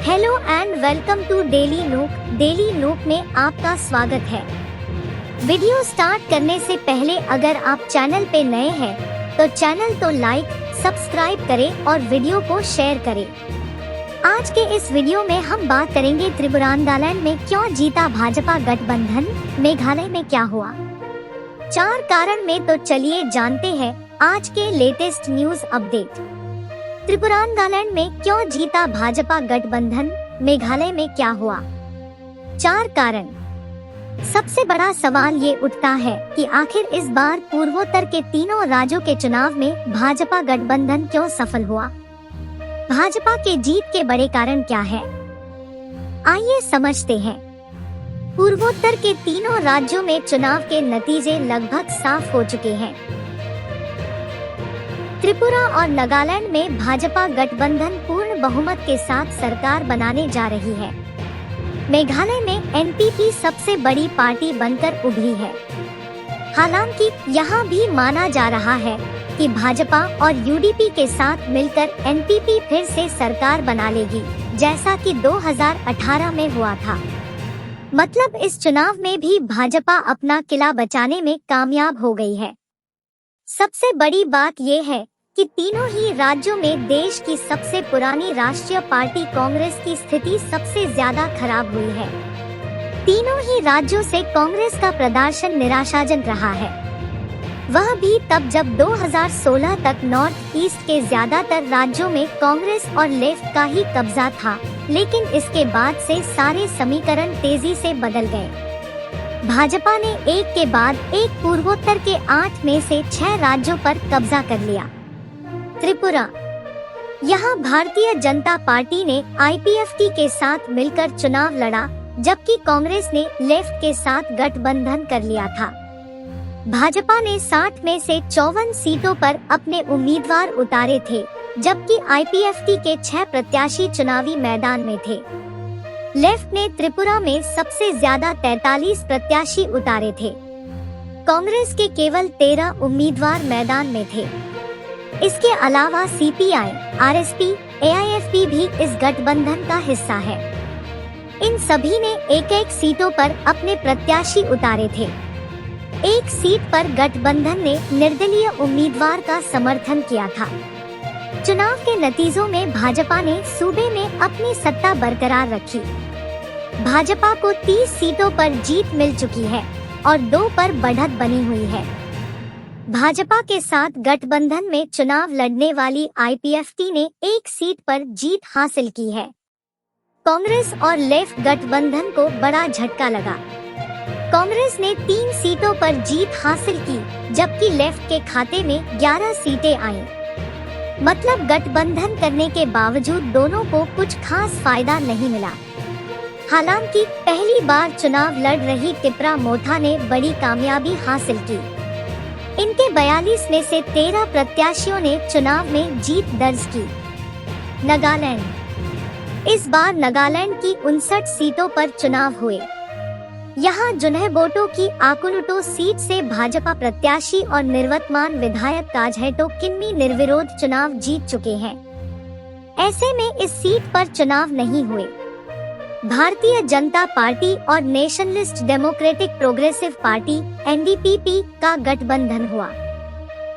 Hello and welcome to daily nook. Daily nook में आपका स्वागत है। वीडियो स्टार्ट करने से पहले अगर आप चैनल पे नए हैं तो चैनल को लाइक, सब्सक्राइब करें और वीडियो को शेयर करें। आज के इस वीडियो में हम बात करेंगे त्रिपुरानागालैंड में क्यों जीता भाजपा गठबंधन, मेघालय में क्या हुआ, 4 कारण में। तो चलिए जानते हैं आज के लेटेस्ट न्यूज अपडेट। त्रिपुरानागालैंड में क्यों जीता भाजपा गठबंधन, मेघालय में क्या हुआ, 4 कारण। सबसे बड़ा सवाल ये उठता है कि आखिर इस बार पूर्वोत्तर के तीनों राज्यों के चुनाव में भाजपा गठबंधन क्यों सफल हुआ। भाजपा के जीत के बड़े कारण क्या है, आइए समझते हैं। पूर्वोत्तर के तीनों राज्यों में चुनाव के नतीजे लगभग साफ हो चुके हैं। त्रिपुरा और नागालैंड में भाजपा गठबंधन पूर्ण बहुमत के साथ सरकार बनाने जा रही है। मेघालय में एनपीपी सबसे बड़ी पार्टी बनकर उभरी है। हालांकि यहाँ भी माना जा रहा है कि भाजपा और यूडीपी के साथ मिलकर एनपीपी फिर से सरकार बना लेगी, जैसा कि 2018 में हुआ था। मतलब इस चुनाव में भी भाजपा अपना किला बचाने में कामयाब हो गई है। सबसे बड़ी बात ये है कि तीनों ही राज्यों में देश की सबसे पुरानी राष्ट्रीय पार्टी कांग्रेस की स्थिति सबसे ज्यादा खराब हुई है। तीनों ही राज्यों से कांग्रेस का प्रदर्शन निराशाजनक रहा है। वह भी तब जब 2016 तक नॉर्थ ईस्ट के ज्यादातर राज्यों में कांग्रेस और लेफ्ट का ही कब्जा था, लेकिन इसके बाद से सारे समीकरण तेजी से बदल गए। भाजपा ने एक के बाद एक पूर्वोत्तर के 8 में से 6 राज्यों पर कब्जा कर लिया। त्रिपुरा, यहाँ भारतीय जनता पार्टी ने आईपीएफटी के साथ मिलकर चुनाव लड़ा, जबकि कांग्रेस ने लेफ्ट के साथ गठबंधन कर लिया था। भाजपा ने 60 में से 54 सीटों पर अपने उम्मीदवार उतारे थे, जबकि आईपीएफटी के 6 प्रत्याशी चुनावी मैदान में थे। लेफ्ट ने त्रिपुरा में सबसे ज्यादा 43 प्रत्याशी उतारे थे। कांग्रेस के केवल 13 उम्मीदवार मैदान में थे। इसके अलावा सीपीआई, आरएसपी, एआईएफपी भी इस गठबंधन का हिस्सा है। इन सभी ने एक सीटों पर अपने प्रत्याशी उतारे थे। एक सीट पर गठबंधन ने निर्दलीय उम्मीदवार का समर्थन किया था। चुनाव के नतीजों में भाजपा ने सूबे में अपनी सत्ता बरकरार रखी। भाजपा को 30 सीटों पर जीत मिल चुकी है और 2 पर बढ़त बनी हुई है। भाजपा के साथ गठबंधन में चुनाव लड़ने वाली आईपीएफटी ने 1 सीट पर जीत हासिल की है। कांग्रेस और लेफ्ट गठबंधन को बड़ा झटका लगा। कांग्रेस ने 3 सीटों पर जीत हासिल की, जबकि लेफ्ट के खाते में 11 सीटें आईं। मतलब गठबंधन करने के बावजूद दोनों को कुछ खास फायदा नहीं मिला। हालांकि पहली बार चुनाव लड़ रही टिपरा मोथा ने बड़ी कामयाबी हासिल की। इनके 42 में से 13 प्रत्याशियों ने चुनाव में जीत दर्ज की। नागालैंड, इस बार नागालैंड की 59 सीटों पर चुनाव हुए। यहाँ जुन्हेबोटो की आकुनुटो सीट से भाजपा प्रत्याशी और निर्वतमान विधायक काजहेटो किन्मी निर्विरोध चुनाव जीत चुके हैं। ऐसे में इस सीट पर चुनाव नहीं हुए। भारतीय जनता पार्टी और nationalist democratic progressive party NDPP का गठबंधन हुआ।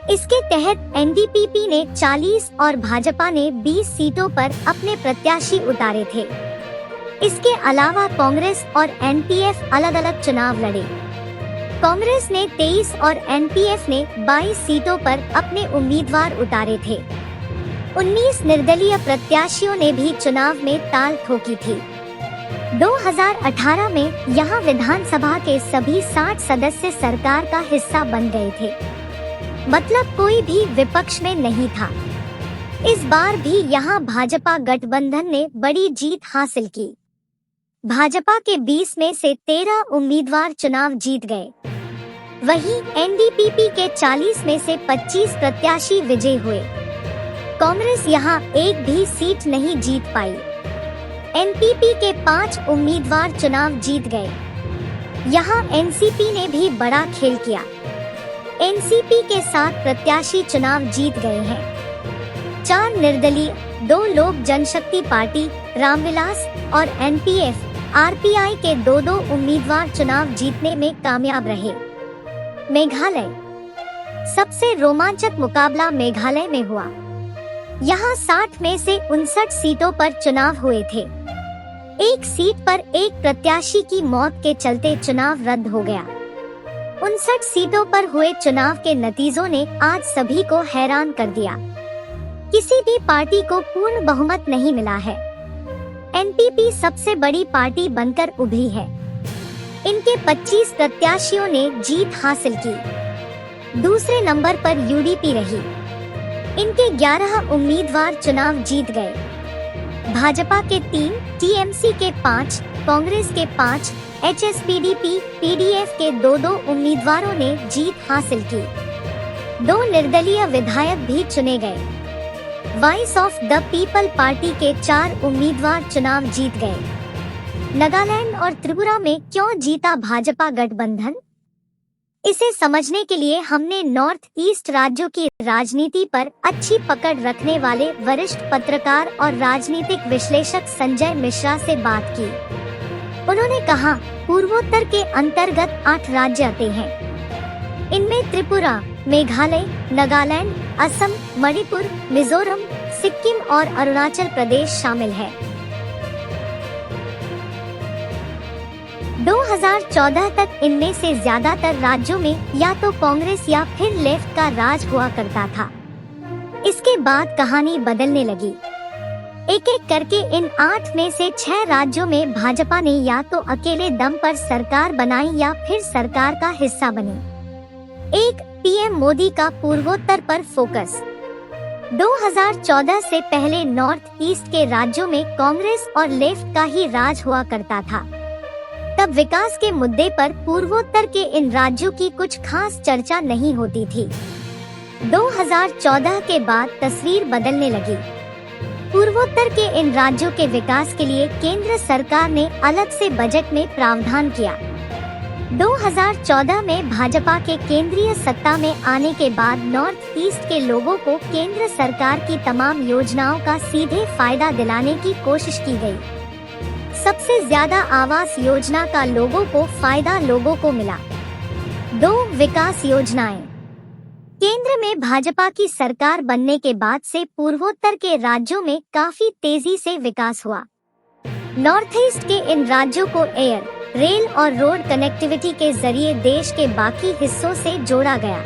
इसके तहत एनडीपीपी ने 40 और भाजपा ने 20 सीटों पर अपने प्रत्याशी उतारे थे। इसके अलावा कांग्रेस और एनपीएफ अलग अलग चुनाव लड़े। कांग्रेस ने 23 और एनपीएफ ने 22 सीटों पर अपने उम्मीदवार उतारे थे। 19 निर्दलीय प्रत्याशियों ने भी चुनाव में ताल ठोकी थी। 2018 में यहाँ विधानसभा के सभी 60 सदस्य सरकार का हिस्सा बन गए थे। मतलब कोई भी विपक्ष में नहीं था। इस बार भी यहाँ भाजपा गठबंधन ने बड़ी जीत हासिल की। भाजपा के 20 में से 13 उम्मीदवार चुनाव जीत गए। वहीं एनडीपीपी के 40 में से 25 प्रत्याशी विजयी हुए। कांग्रेस यहाँ एक भी सीट नहीं जीत पाई। एनपीपी के 5 उम्मीदवार चुनाव जीत गए। यहाँ एनसीपी ने भी बड़ा खेल किया। एनसीपी के 7 प्रत्याशी चुनाव जीत गए हैं। 4 निर्दलीय, 2 लोक जनशक्ति पार्टी, रामविलास और एनपीएफ आरपीआई के 2-2 उम्मीदवार चुनाव जीतने में कामयाब रहे। मेघालय। सबसे रोमांचक मुकाबला मेघालय में हुआ। यहाँ 60 में से 59 सीटों पर चुनाव हुए थे। एक सीट पर एक प्रत्याशी की मौत के चलते चुनाव रद्द हो गया। 59 सीटों पर हुए चुनाव के नतीजों ने आज सभी को हैरान कर दिया। किसी भी पार्टी को पूर्ण बहुमत नहीं मिला है। एनपीपी सबसे बड़ी पार्टी बनकर उभरी है। इनके 25 प्रत्याशियों ने जीत हासिल की। दूसरे नंबर पर यूडीपी रही। इनके 11 उम्मीदवार चुनाव जीत गए। भाजपा के 3, टीएमसी के 5, कांग्रेस के 5, एचएसपीडीपी, पीडीएफ के 2-2 उम्मीदवारों ने जीत हासिल की। 2 निर्दलीय विधायक भी चुने गए। Voice of the people party के 4 उम्मीदवार चुनाव जीत गए। नागालैंड और त्रिपुरा में क्यों जीता भाजपा गठबंधन? इसे समझने के लिए हमने नॉर्थ ईस्ट राज्यों की राजनीति पर अच्छी पकड़ रखने वाले वरिष्ठ पत्रकार और राजनीतिक विश्लेषक संजय मिश्रा से बात की। उन्होंने कहा, पूर्वोत्तर के अंतर्गत 8 राज्य आते हैं। इनमें त्रिपुरा, मेघालय, नागालैंड, असम, मणिपुर, मिजोरम, सिक्किम और अरुणाचल प्रदेश शामिल है। 2014 तक इनमें से ज्यादातर राज्यों में या तो कांग्रेस या फिर लेफ्ट का राज हुआ करता था। इसके बाद कहानी बदलने लगी। एक एक करके इन 8 में से 6 राज्यों में भाजपा ने या तो अकेले दम पर सरकार बनाई या फिर सरकार का हिस्सा बनी। एक, पीएम मोदी का पूर्वोत्तर पर फोकस। 2014 से पहले नॉर्थ ईस्ट के राज्यों में कांग्रेस और लेफ्ट का ही राज हुआ करता था। तब विकास के मुद्दे पर पूर्वोत्तर के इन राज्यों की कुछ खास चर्चा नहीं होती थी। 2014 के बाद तस्वीर बदलने लगी। पूर्वोत्तर के इन राज्यों के विकास के लिए केंद्र सरकार ने अलग से बजट में प्रावधान किया। 2014 में भाजपा के केंद्रीय सत्ता में आने के बाद नॉर्थ ईस्ट के लोगों को केंद्र सरकार की तमाम योजनाओं का सीधे फायदा दिलाने की कोशिश की गई। सबसे ज्यादा आवास योजना का लोगों को मिला। 2, विकास योजनाएं। केंद्र में भाजपा की सरकार बनने के बाद से पूर्वोत्तर के राज्यों में काफी तेजी से विकास हुआ। नॉर्थ ईस्ट के इन राज्यों को एयर, रेल और रोड कनेक्टिविटी के जरिए देश के बाकी हिस्सों से जोड़ा गया।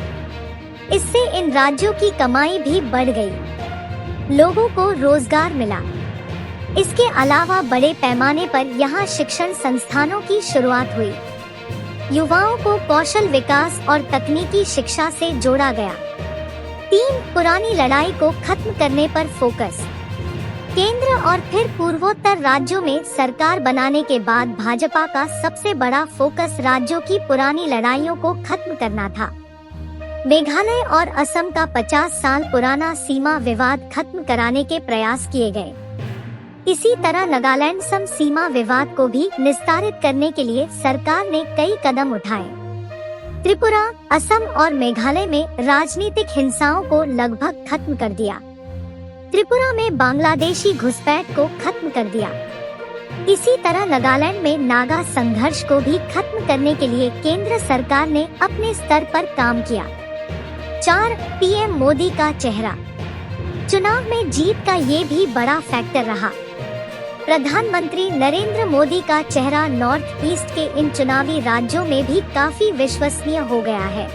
इससे इन राज्यों की कमाई भी बढ़ गई। लोगों को रोजगार मिला। इसके अलावा बड़े पैमाने पर यहाँ शिक्षण संस्थानों की शुरुआत हुई। युवाओं को कौशल विकास और तकनीकी शिक्षा से जोड़ा गया। 3, पुरानी लड़ाई को खत्म करने पर फोकस। केंद्र और फिर पूर्वोत्तर राज्यों में सरकार बनाने के बाद भाजपा का सबसे बड़ा फोकस राज्यों की पुरानी लड़ाइयों को खत्म करना था। मेघालय और असम का 50 साल पुराना सीमा विवाद खत्म कराने के प्रयास किए गए। इसी तरह नागालैंड सम सीमा विवाद को भी निस्तारित करने के लिए सरकार ने कई कदम उठाए। त्रिपुरा, असम और मेघालय में राजनीतिक हिंसाओं को लगभग खत्म कर दिया। त्रिपुरा में बांग्लादेशी घुसपैठ को खत्म कर दिया। इसी तरह नागालैंड में नागा संघर्ष को भी खत्म करने के लिए केंद्र सरकार ने अपने स्तर पर काम किया। 4, पीएम मोदी का चेहरा। चुनाव में जीत का ये भी बड़ा फैक्टर रहा। प्रधानमंत्री नरेंद्र मोदी का चेहरा नॉर्थ ईस्ट के इन चुनावी राज्यों में भी काफी विश्वसनीय हो गया है।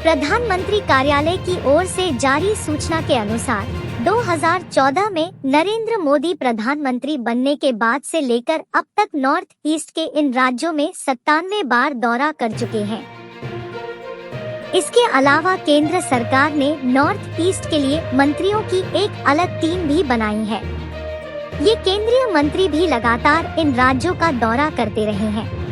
प्रधानमंत्री कार्यालय की ओर से जारी सूचना के अनुसार 2014 में नरेंद्र मोदी प्रधानमंत्री बनने के बाद से लेकर अब तक नॉर्थ ईस्ट के इन राज्यों में 97 बार दौरा कर चुके हैं। इसके अलावा केंद्र सरकार ने नॉर्थ ईस्ट के लिए मंत्रियों की एक अलग टीम भी बनाई है। ये केंद्रीय मंत्री भी लगातार इन राज्यों का दौरा करते रहे हैं।